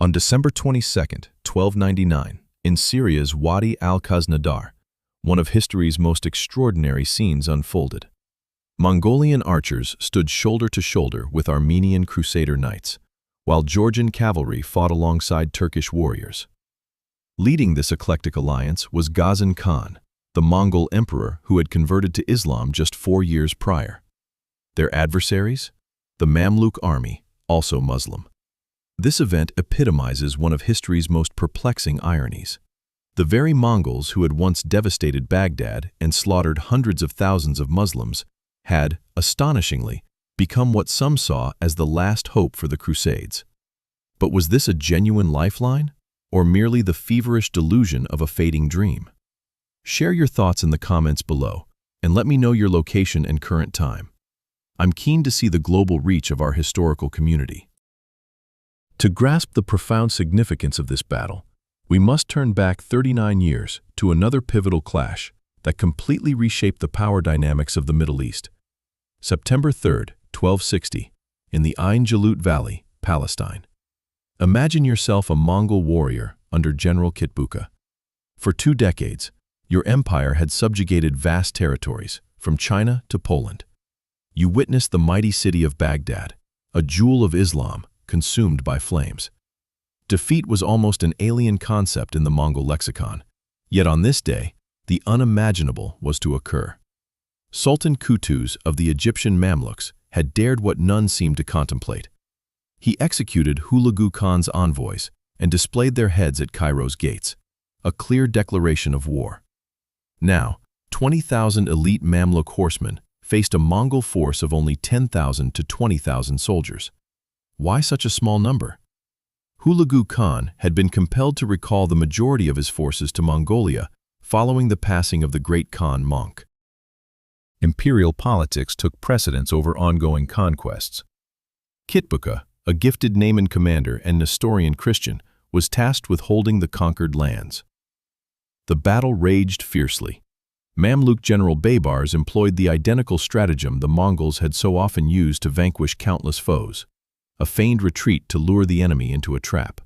On December 22, 1299, in Syria's Wadi al-Khaznadar, one of history's most extraordinary scenes unfolded. Mongolian archers stood shoulder to shoulder with Armenian crusader knights, while Georgian cavalry fought alongside Turkish warriors. Leading this eclectic alliance was Ghazan Khan, the Mongol emperor who had converted to Islam just 4 years prior. Their adversaries? The Mamluk army, also Muslim. This event epitomizes one of history's most perplexing ironies. The very Mongols who had once devastated Baghdad and slaughtered hundreds of thousands of Muslims had, astonishingly, become what some saw as the last hope for the Crusades. But was this a genuine lifeline, or merely the feverish delusion of a fading dream? Share your thoughts in the comments below, and let me know your location and current time. I'm keen to see the global reach of our historical community. To grasp the profound significance of this battle, we must turn back 39 years to another pivotal clash that completely reshaped the power dynamics of the Middle East. September 3, 1260, in the Ain Jalut Valley, Palestine. Imagine yourself a Mongol warrior under General Kitbuka. For 2 decades, your empire had subjugated vast territories, from China to Poland. You witnessed the mighty city of Baghdad, a jewel of Islam, consumed by flames. Defeat was almost an alien concept in the Mongol lexicon, yet on this day, the unimaginable was to occur. Sultan Qutuz of the Egyptian Mamluks had dared what none seemed to contemplate. He executed Hulagu Khan's envoys and displayed their heads at Cairo's gates, a clear declaration of war. Now, 20,000 elite Mamluk horsemen faced a Mongol force of only 10,000 to 20,000 soldiers. Why such a small number? Hulagu Khan had been compelled to recall the majority of his forces to Mongolia following the passing of the great Khan Monk. Imperial politics took precedence over ongoing conquests. Kitbuka, a gifted Nayman commander and Nestorian Christian, was tasked with holding the conquered lands. The battle raged fiercely. Mamluk General Baybars employed the identical stratagem the Mongols had so often used to vanquish countless foes, a feigned retreat to lure the enemy into a trap.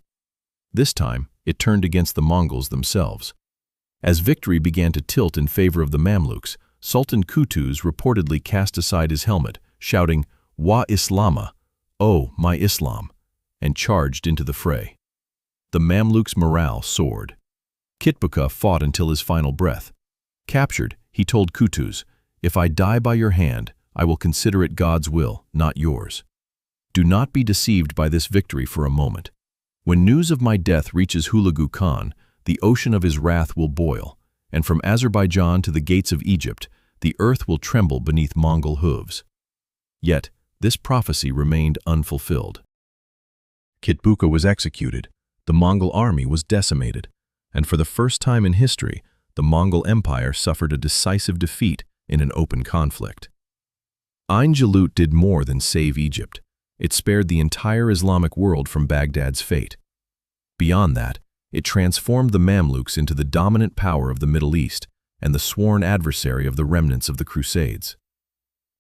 This time, it turned against the Mongols themselves. As victory began to tilt in favor of the Mamluks, Sultan Qutuz reportedly cast aside his helmet, shouting, "Wa Islama, oh, my Islam," and charged into the fray. The Mamluks' morale soared. Kitbuka fought until his final breath. Captured, he told Qutuz, "If I die by your hand, I will consider it God's will, not yours. Do not be deceived by this victory for a moment. When news of my death reaches Hulagu Khan, the ocean of his wrath will boil, and from Azerbaijan to the gates of Egypt, the earth will tremble beneath Mongol hooves." Yet, this prophecy remained unfulfilled. Kitbuka was executed, the Mongol army was decimated, and for the first time in history, the Mongol Empire suffered a decisive defeat in an open conflict. Ain Jalut did more than save Egypt. It spared the entire Islamic world from Baghdad's fate. Beyond that, it transformed the Mamluks into the dominant power of the Middle East and the sworn adversary of the remnants of the Crusades.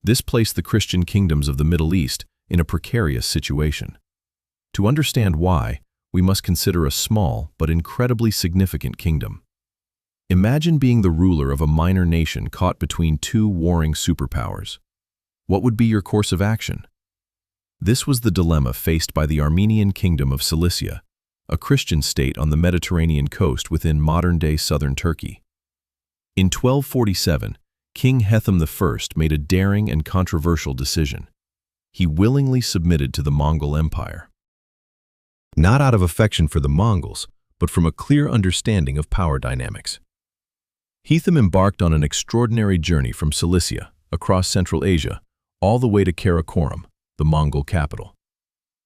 This placed the Christian kingdoms of the Middle East in a precarious situation. To understand why, we must consider a small but incredibly significant kingdom. Imagine being the ruler of a minor nation caught between 2 warring superpowers. What would be your course of action? This was the dilemma faced by the Armenian kingdom of Cilicia, a Christian state on the Mediterranean coast within modern-day southern Turkey. In 1247, King Hethum I made a daring and controversial decision. He willingly submitted to the Mongol Empire. Not out of affection for the Mongols, but from a clear understanding of power dynamics. Hethum embarked on an extraordinary journey from Cilicia, across Central Asia, all the way to Karakorum, the Mongol capital.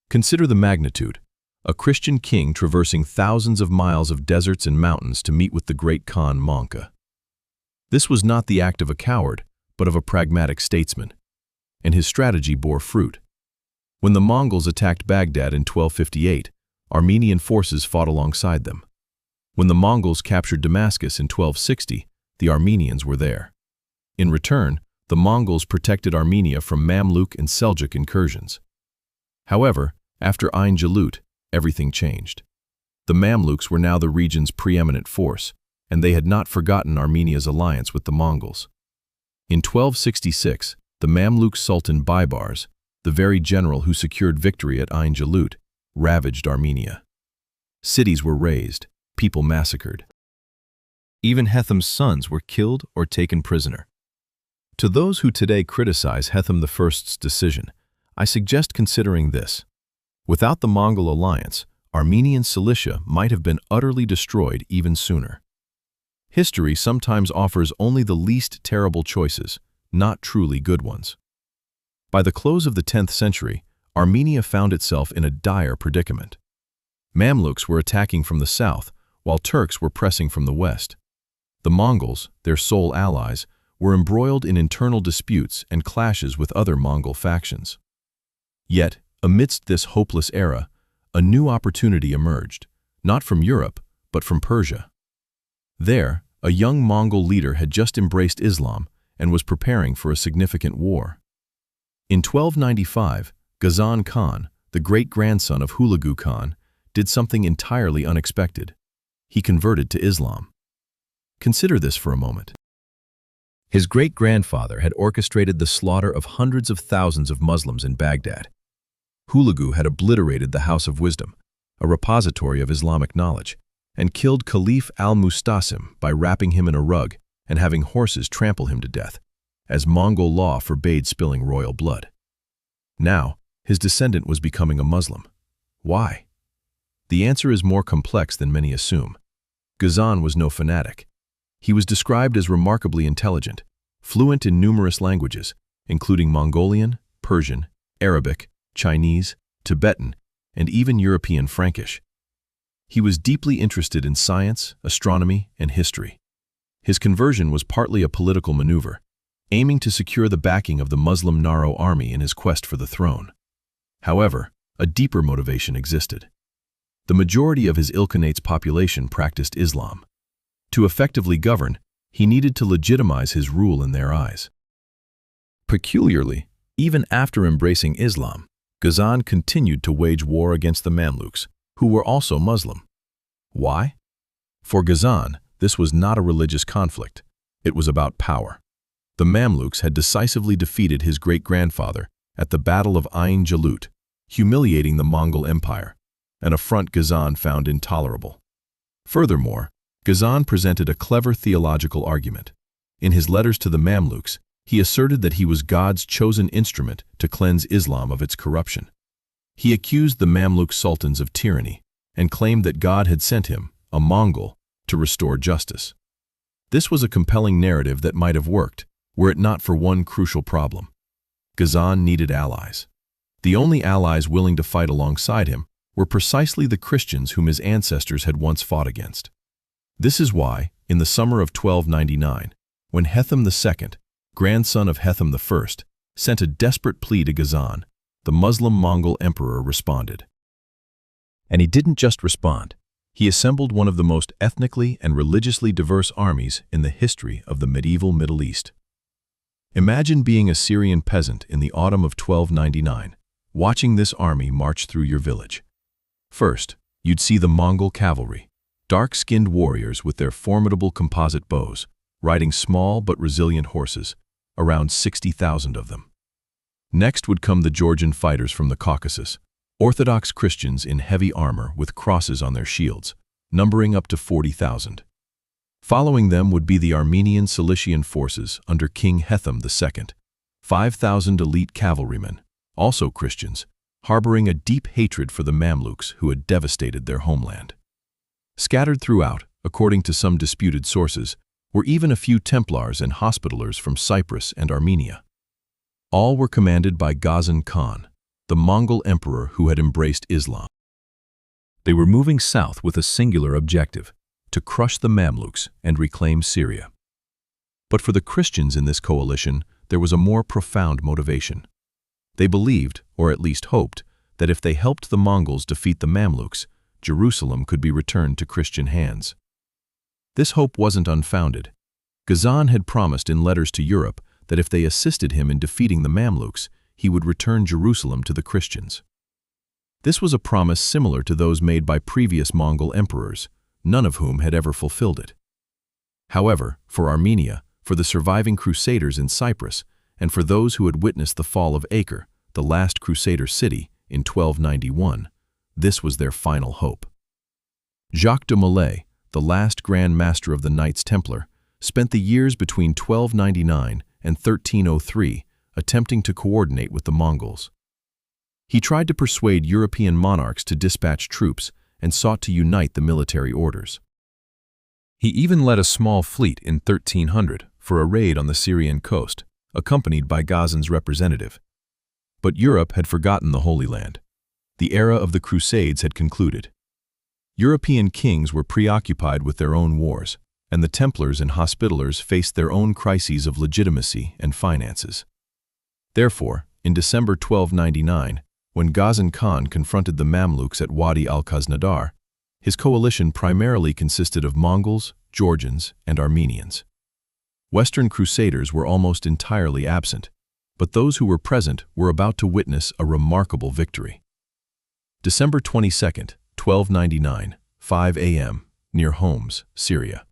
Consider the magnitude: a Christian king traversing thousands of miles of deserts and mountains to meet with the great Khan Monka. This was not the act of a coward, but of a pragmatic statesman, and his strategy bore fruit. When the Mongols attacked Baghdad in 1258, Armenian forces fought alongside them. When the Mongols captured Damascus in 1260, the Armenians were there. In return, the Mongols protected Armenia from Mamluk and Seljuk incursions. However, after Ain Jalut, everything changed. The Mamluks were now the region's preeminent force, and they had not forgotten Armenia's alliance with the Mongols. In 1266, the Mamluk Sultan Baybars, the very general who secured victory at Ain Jalut, ravaged Armenia. Cities were razed, people massacred. Even Hetham's sons were killed or taken prisoner. To those who today criticize Hetham I's decision, I suggest considering this. Without the Mongol alliance, Armenian Cilicia might have been utterly destroyed even sooner. History sometimes offers only the least terrible choices, not truly good ones. By the close of the 10th century, Armenia found itself in a dire predicament. Mamluks were attacking from the south, while Turks were pressing from the west. The Mongols, their sole allies, were embroiled in internal disputes and clashes with other Mongol factions. Yet, amidst this hopeless era, a new opportunity emerged, not from Europe, but from Persia. There, a young Mongol leader had just embraced Islam and was preparing for a significant war. In 1295, Ghazan Khan, the great-grandson of Hulagu Khan, did something entirely unexpected. He converted to Islam. Consider this for a moment. His great-grandfather had orchestrated the slaughter of hundreds of thousands of Muslims in Baghdad. Hulagu had obliterated the House of Wisdom, a repository of Islamic knowledge, and killed Caliph al-Mustasim by wrapping him in a rug and having horses trample him to death, as Mongol law forbade spilling royal blood. Now, his descendant was becoming a Muslim. Why? The answer is more complex than many assume. Ghazan was no fanatic. He was described as remarkably intelligent, fluent in numerous languages, including Mongolian, Persian, Arabic, Chinese, Tibetan, and even European Frankish. He was deeply interested in science, astronomy, and history. His conversion was partly a political maneuver, aiming to secure the backing of the Muslim Naro army in his quest for the throne. However, a deeper motivation existed. The majority of his Ilkhanate's population practiced Islam. To effectively govern, he needed to legitimize his rule in their eyes. Peculiarly, even after embracing Islam, Ghazan continued to wage war against the Mamluks, who were also Muslim. Why? For Ghazan, this was not a religious conflict. It was about power. The Mamluks had decisively defeated his great-grandfather at the Battle of Ain Jalut, humiliating the Mongol Empire, an affront Ghazan found intolerable. Furthermore, Ghazan presented a clever theological argument. In his letters to the Mamluks, he asserted that he was God's chosen instrument to cleanse Islam of its corruption. He accused the Mamluk sultans of tyranny and claimed that God had sent him, a Mongol, to restore justice. This was a compelling narrative that might have worked, were it not for one crucial problem. Ghazan needed allies. The only allies willing to fight alongside him were precisely the Christians whom his ancestors had once fought against. This is why, in the summer of 1299, when Hetham II, grandson of Hetham I, sent a desperate plea to Ghazan, the Muslim-Mongol emperor responded. And he didn't just respond. He assembled one of the most ethnically and religiously diverse armies in the history of the medieval Middle East. Imagine being a Syrian peasant in the autumn of 1299, watching this army march through your village. First, you'd see the Mongol cavalry, dark-skinned warriors with their formidable composite bows, riding small but resilient horses, around 60,000 of them. Next would come the Georgian fighters from the Caucasus, Orthodox Christians in heavy armor with crosses on their shields, numbering up to 40,000. Following them would be the Armenian Cilician forces under King Hetham II, 5,000 elite cavalrymen, also Christians, harboring a deep hatred for the Mamluks who had devastated their homeland. Scattered throughout, according to some disputed sources, were even a few Templars and Hospitalers from Cyprus and Armenia. All were commanded by Ghazan Khan, the Mongol emperor who had embraced Islam. They were moving south with a singular objective, to crush the Mamluks and reclaim Syria. But for the Christians in this coalition, there was a more profound motivation. They believed, or at least hoped, that if they helped the Mongols defeat the Mamluks, Jerusalem could be returned to Christian hands. This hope wasn't unfounded. Ghazan had promised in letters to Europe that if they assisted him in defeating the Mamluks, he would return Jerusalem to the Christians. This was a promise similar to those made by previous Mongol emperors, none of whom had ever fulfilled it. However, for Armenia, for the surviving crusaders in Cyprus, and for those who had witnessed the fall of Acre, the last crusader city, in 1291, this was their final hope. Jacques de Molay, the last Grand Master of the Knights Templar, spent the years between 1299 and 1303 attempting to coordinate with the Mongols. He tried to persuade European monarchs to dispatch troops and sought to unite the military orders. He even led a small fleet in 1300 for a raid on the Syrian coast, accompanied by Ghazan's representative. But Europe had forgotten the Holy Land. The era of the Crusades had concluded. European kings were preoccupied with their own wars, and the Templars and Hospitallers faced their own crises of legitimacy and finances. Therefore, in December 1299, when Ghazan Khan confronted the Mamluks at Wadi al-Khaznadar, his coalition primarily consisted of Mongols, Georgians, and Armenians. Western crusaders were almost entirely absent, but those who were present were about to witness a remarkable victory. December 22, 1299, 5 a.m., near Homs, Syria.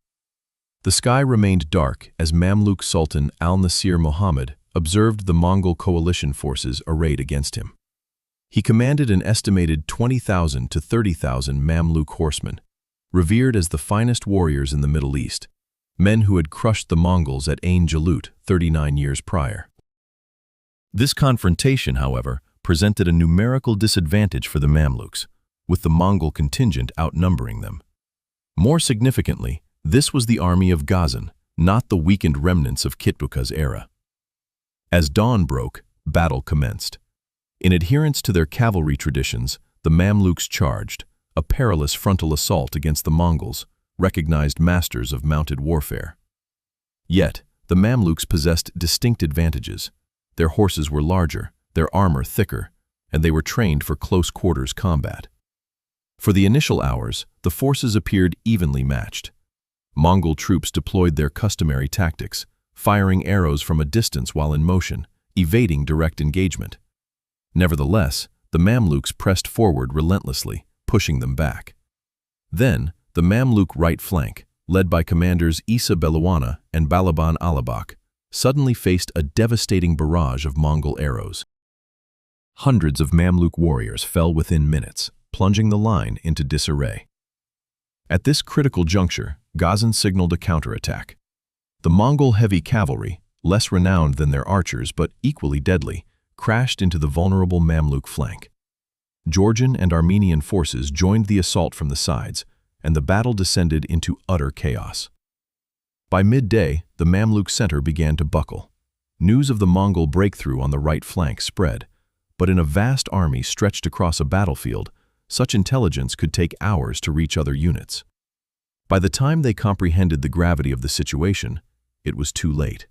The sky remained dark as Mamluk Sultan al-Nasir Muhammad observed the Mongol coalition forces arrayed against him. He commanded an estimated 20,000 to 30,000 Mamluk horsemen, revered as the finest warriors in the Middle East, men who had crushed the Mongols at Ain Jalut 39 years prior. This confrontation, however, presented a numerical disadvantage for the Mamluks, with the Mongol contingent outnumbering them. More significantly, this was the army of Ghazan, not the weakened remnants of Kitbuka's era. As dawn broke, battle commenced. In adherence to their cavalry traditions, the Mamluks charged, a perilous frontal assault against the Mongols, recognized masters of mounted warfare. Yet, the Mamluks possessed distinct advantages. Their horses were larger, their armor thicker, and they were trained for close-quarters combat. For the initial hours, the forces appeared evenly matched. Mongol troops deployed their customary tactics, firing arrows from a distance while in motion, evading direct engagement. Nevertheless, the Mamluks pressed forward relentlessly, pushing them back. Then, the Mamluk right flank, led by commanders Isa Beluana and Balaban Alabak, suddenly faced a devastating barrage of Mongol arrows. Hundreds of Mamluk warriors fell within minutes, plunging the line into disarray. At this critical juncture, Ghazan signaled a counterattack. The Mongol heavy cavalry, less renowned than their archers but equally deadly, crashed into the vulnerable Mamluk flank. Georgian and Armenian forces joined the assault from the sides, and the battle descended into utter chaos. By midday, the Mamluk center began to buckle. News of the Mongol breakthrough on the right flank spread, but in a vast army stretched across a battlefield, such intelligence could take hours to reach other units. By the time they comprehended the gravity of the situation, it was too late.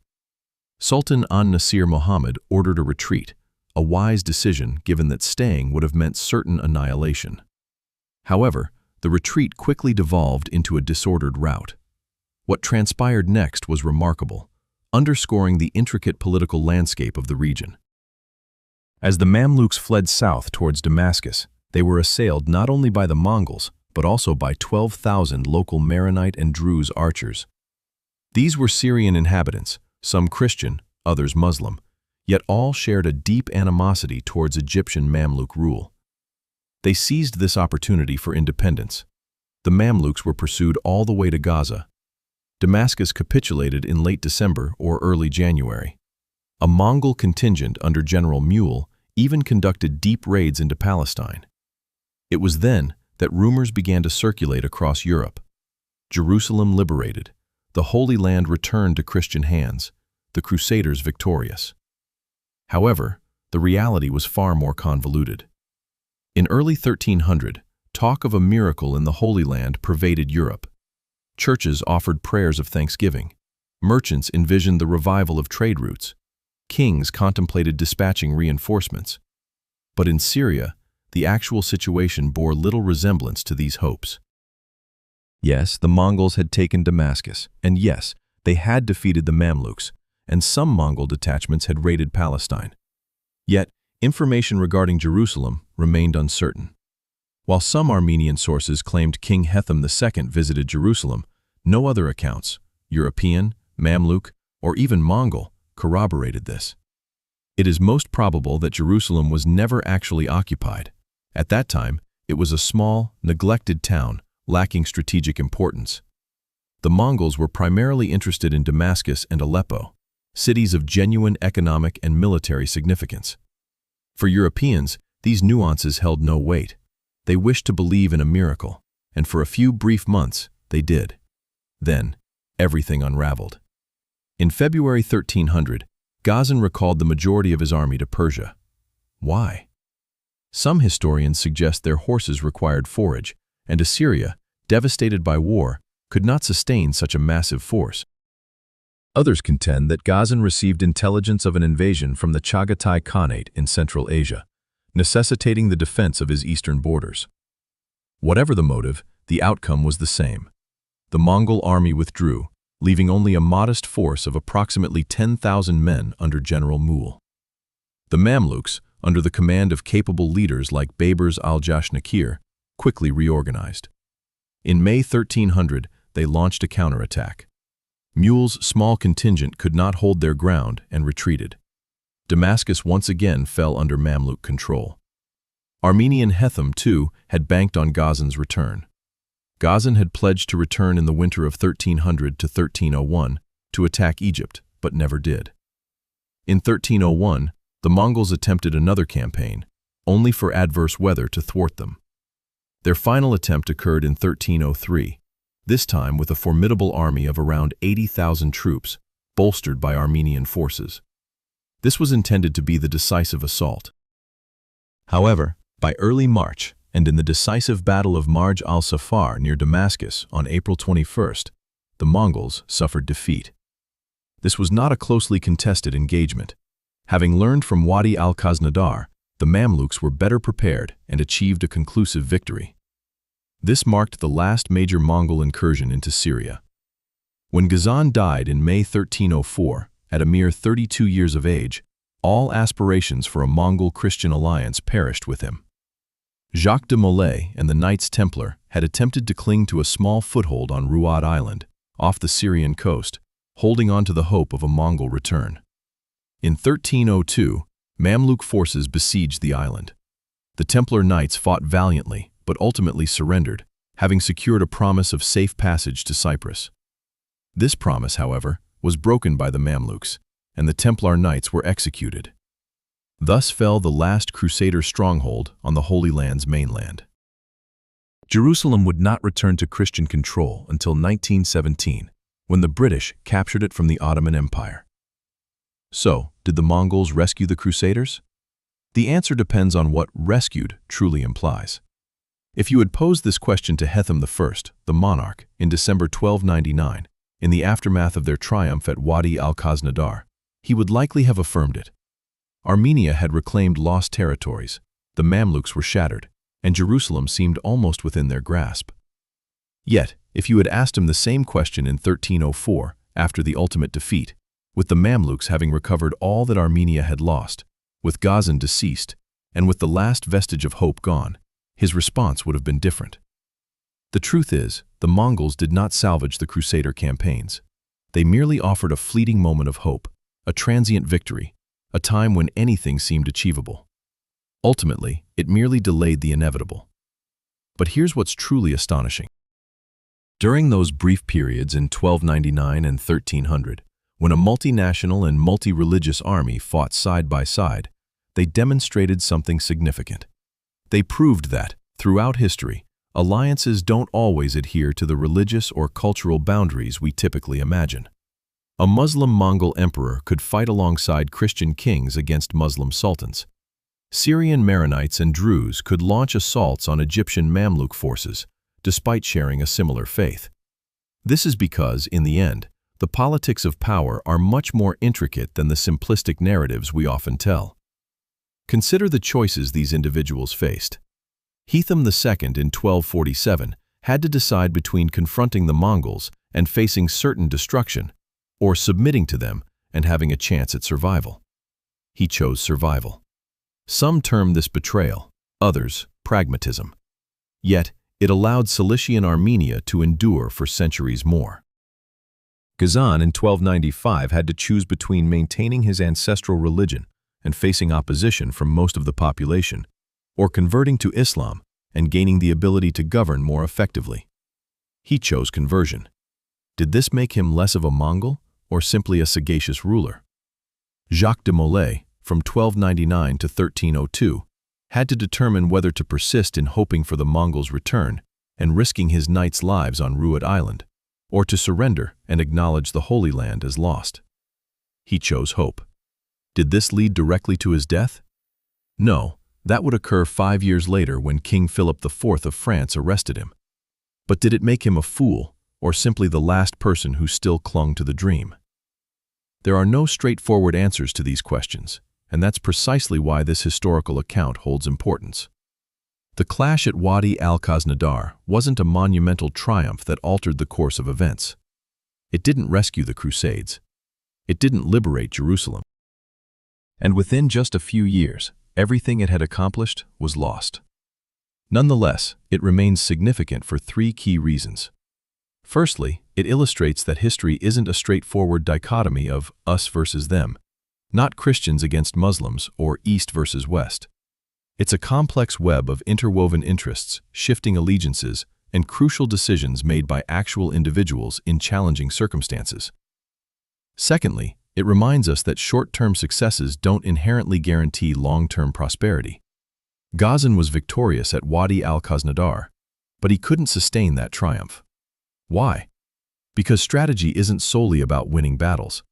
Sultan an-Nasir Muhammad ordered a retreat, a wise decision given that staying would have meant certain annihilation. However, the retreat quickly devolved into a disordered rout. What transpired next was remarkable, underscoring the intricate political landscape of the region. As the Mamluks fled south towards Damascus, they were assailed not only by the Mongols, but also by 12,000 local Maronite and Druze archers. These were Syrian inhabitants, some Christian, others Muslim, yet all shared a deep animosity towards Egyptian Mamluk rule. They seized this opportunity for independence. The Mamluks were pursued all the way to Gaza. Damascus capitulated in late December or early January. A Mongol contingent under General Mule even conducted deep raids into Palestine. It was then that rumors began to circulate across Europe. Jerusalem liberated, the Holy Land returned to Christian hands, the Crusaders victorious. However, the reality was far more convoluted. In early 1300, talk of a miracle in the Holy Land pervaded Europe. Churches offered prayers of thanksgiving. Merchants envisioned the revival of trade routes. Kings contemplated dispatching reinforcements. But in Syria, the actual situation bore little resemblance to these hopes. Yes, the Mongols had taken Damascus, and yes, they had defeated the Mamluks, and some Mongol detachments had raided Palestine. Yet, Information regarding Jerusalem remained uncertain. While some Armenian sources claimed King Hethum II visited Jerusalem, no other accounts, European, Mamluk, or even Mongol, corroborated this. It is most probable that Jerusalem was never actually occupied. At that time, it was a small, neglected town, lacking strategic importance. The Mongols were primarily interested in Damascus and Aleppo, cities of genuine economic and military significance. For Europeans, these nuances held no weight. They wished to believe in a miracle, and for a few brief months, they did. Then, everything unraveled. In February 1300, Ghazan recalled the majority of his army to Persia. Why? Some historians suggest their horses required forage, and Assyria, devastated by war, could not sustain such a massive force. Others contend that Ghazan received intelligence of an invasion from the Chagatai Khanate in Central Asia, necessitating the defense of his eastern borders. Whatever the motive, the outcome was the same. The Mongol army withdrew, leaving only a modest force of approximately 10,000 men under General Mughal. The Mamluks, under the command of capable leaders like Baybars al-Jashnakir, quickly reorganized. In May 1300, they launched a counterattack. Mughals' small contingent could not hold their ground and retreated. Damascus once again fell under Mamluk control. Armenian Hethum, too, had banked on Ghazan's return. Ghazan had pledged to return in the winter of 1300 to 1301 to attack Egypt, but never did. In 1301, the Mongols attempted another campaign, only for adverse weather to thwart them. Their final attempt occurred in 1303, this time with a formidable army of around 80,000 troops, bolstered by Armenian forces. This was intended to be the decisive assault. However, by early March, and in the decisive Battle of Marj al-Safar near Damascus on April 21st, the Mongols suffered defeat. This was not a closely contested engagement. Having learned from Wadi al-Khaznadar, the Mamluks were better prepared and achieved a conclusive victory. This marked the last major Mongol incursion into Syria. When Ghazan died in May 1304, at a mere 32 years of age, all aspirations for a Mongol-Christian alliance perished with him. Jacques de Molay and the Knights Templar had attempted to cling to a small foothold on Rewrote Island, off the Syrian coast, holding on to the hope of a Mongol return. In 1302, Mamluk forces besieged the island. The Templar Knights fought valiantly, but ultimately surrendered, having secured a promise of safe passage to Cyprus. This promise, however, was broken by the Mamluks, and the Templar Knights were executed. Thus fell the last Crusader stronghold on the Holy Land's mainland. Jerusalem would not return to Christian control until 1917, when the British captured it from the Ottoman Empire. So, did the Mongols rescue the Crusaders? The answer depends on what rescued truly implies. If you had posed this question to Hethum I, the monarch, in December 1299, in the aftermath of their triumph at Wadi al-Khaznadar, he would likely have affirmed it. Armenia had reclaimed lost territories, the Mamluks were shattered, and Jerusalem seemed almost within their grasp. Yet, if you had asked him the same question in 1304, after the ultimate defeat, with the Mamluks having recovered all that Armenia had lost, with Ghazan deceased, and with the last vestige of hope gone, his response would have been different. The truth is, the Mongols did not salvage the Crusader campaigns. They merely offered a fleeting moment of hope, a transient victory, a time when anything seemed achievable. Ultimately, it merely delayed the inevitable. But here's what's truly astonishing. During those brief periods in 1299 and 1300, when a multinational and multi-religious army fought side by side, they demonstrated something significant. They proved that, throughout history, alliances don't always adhere to the religious or cultural boundaries we typically imagine. A Muslim Mongol emperor could fight alongside Christian kings against Muslim sultans. Syrian Maronites and Druze could launch assaults on Egyptian Mamluk forces, despite sharing a similar faith. This is because, in the end, the politics of power are much more intricate than the simplistic narratives we often tell. Consider the choices these individuals faced. Hethum II in 1247 had to decide between confronting the Mongols and facing certain destruction, or submitting to them and having a chance at survival. He chose survival. Some term this betrayal, others pragmatism. Yet, it allowed Cilician Armenia to endure for centuries more. Ghazan in 1295 had to choose between maintaining his ancestral religion and facing opposition from most of the population, or converting to Islam and gaining the ability to govern more effectively. He chose conversion. Did this make him less of a Mongol or simply a sagacious ruler? Jacques de Molay, from 1299 to 1302, had to determine whether to persist in hoping for the Mongols' return and risking his knights' lives on Rewrote Island, or to surrender and acknowledge the Holy Land as lost. He chose hope. Did this lead directly to his death? No, that would occur 5 years later when King Philip IV of France arrested him. But did it make him a fool, or simply the last person who still clung to the dream? There are no straightforward answers to these questions, and that's precisely why this historical account holds importance. The clash at Wadi al-Khaznadar wasn't a monumental triumph that altered the course of events. It didn't rescue the Crusades. It didn't liberate Jerusalem. And within just a few years, everything it had accomplished was lost. Nonetheless, it remains significant for 3 key reasons. Firstly, it illustrates that history isn't a straightforward dichotomy of us versus them, not Christians against Muslims or East versus West. It's a complex web of interwoven interests, shifting allegiances, and crucial decisions made by actual individuals in challenging circumstances. Secondly, it reminds us that short-term successes don't inherently guarantee long-term prosperity. Ghazan was victorious at Wadi al-Khaznadar, but he couldn't sustain that triumph. Why? Because strategy isn't solely about winning battles.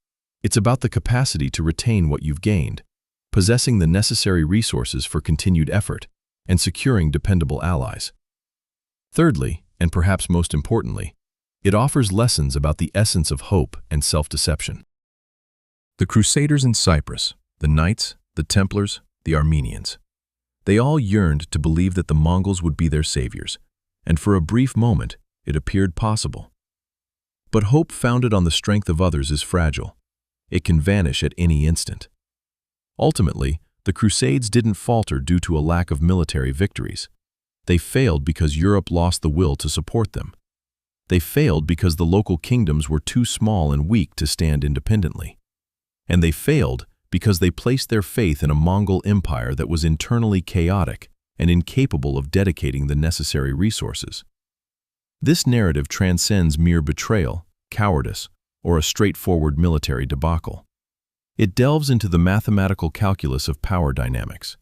It's about the capacity to retain what you've gained, possessing the necessary resources for continued effort, and securing dependable allies. Thirdly, and perhaps most importantly, it offers lessons about the essence of hope and self-deception. The Crusaders in Cyprus, the Knights, the Templars, the Armenians, they all yearned to believe that the Mongols would be their saviors, and for a brief moment, it appeared possible. But hope founded on the strength of others is fragile. It can vanish at any instant. Ultimately, the Crusades didn't falter due to a lack of military victories. They failed because Europe lost the will to support them. They failed because the local kingdoms were too small and weak to stand independently. And they failed because they placed their faith in a Mongol empire that was internally chaotic and incapable of dedicating the necessary resources. This narrative transcends mere betrayal, cowardice, or a straightforward military debacle. It delves into the mathematical calculus of power dynamics.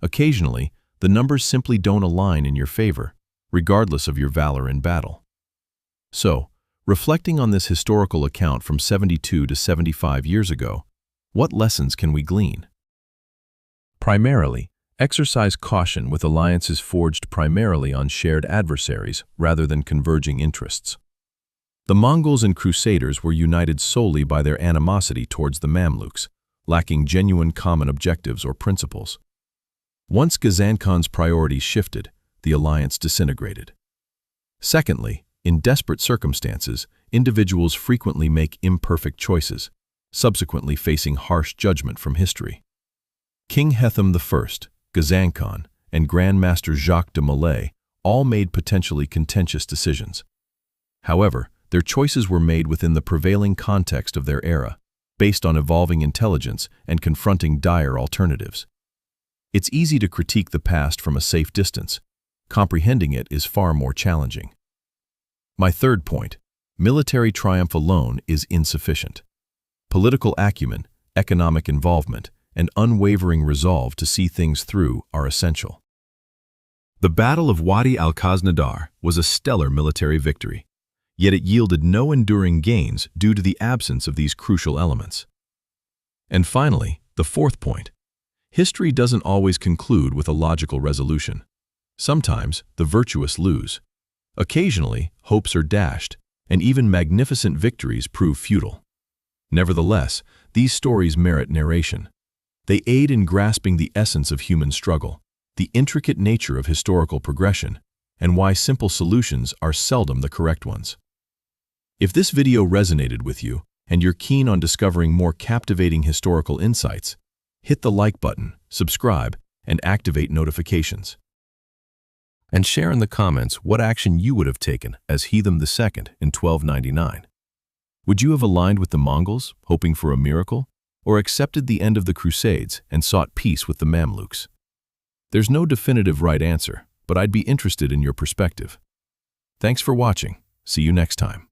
Occasionally, the numbers simply don't align in your favor, regardless of your valor in battle. So, reflecting on this historical account from 72 to 75 years ago, what lessons can we glean? Primarily, exercise caution with alliances forged primarily on shared adversaries rather than converging interests. The Mongols and Crusaders were united solely by their animosity towards the Mamluks, lacking genuine common objectives or principles. Once Ghazan Khan's priorities shifted, the alliance disintegrated. Secondly, in desperate circumstances, individuals frequently make imperfect choices, subsequently facing harsh judgment from history. King Hethum I, Ghazan Khan, and Grandmaster Jacques de Molay all made potentially contentious decisions. However, their choices were made within the prevailing context of their era, based on evolving intelligence and confronting dire alternatives. It's easy to critique the past from a safe distance. Comprehending it is far more challenging. My third point, military triumph alone is insufficient. Political acumen, economic involvement, and unwavering resolve to see things through are essential. The Battle of Wadi al-Khaznadar was a stellar military victory, yet it yielded no enduring gains due to the absence of these crucial elements. And finally, the fourth point, history doesn't always conclude with a logical resolution. Sometimes, the virtuous lose. Occasionally, hopes are dashed, and even magnificent victories prove futile. Nevertheless, these stories merit narration. They aid in grasping the essence of human struggle, the intricate nature of historical progression, and why simple solutions are seldom the correct ones. If this video resonated with you, and you're keen on discovering more captivating historical insights, hit the like button, subscribe, and activate notifications. And share in the comments what action you would have taken as Heatham II in 1299. Would you have aligned with the Mongols, hoping for a miracle, or accepted the end of the Crusades and sought peace with the Mamluks? There's no definitive right answer, but I'd be interested in your perspective. Thanks for watching. See you next time.